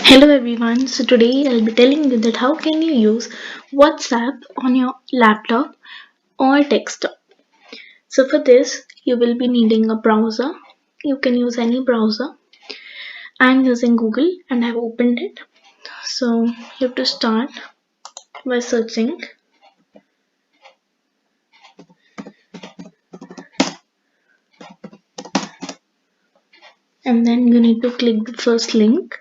Hello everyone. So today I'll be telling you that how can you use WhatsApp on your laptop or desktop. So for this you will be needing a browser. You can use any browser. I'm using Google and I've opened it. So you have to start by searching, and then you need to click the first link.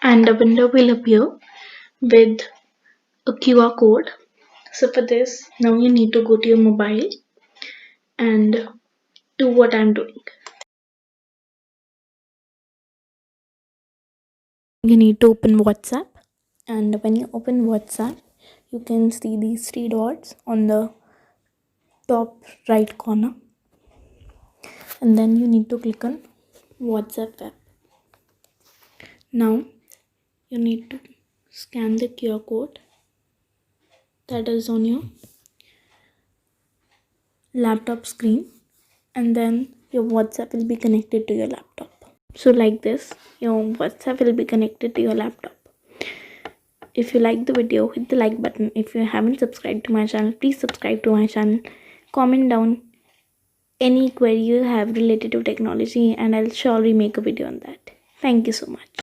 And a window will appear with a QR code. So for this now you need to go to your mobile and do what I'm doing. You need to open WhatsApp, and when you open WhatsApp you can see these three dots on the top right corner, and then you need to click on WhatsApp app. Now you need to scan the QR code that is on your laptop screen, and then your WhatsApp will be connected to your laptop. So like this your WhatsApp will be connected to your laptop. If you like the video, hit the like button. If you haven't subscribed to my channel, please subscribe to my channel. Comment down any query you have related to technology and I'll surely make a video on that. Thank you so much.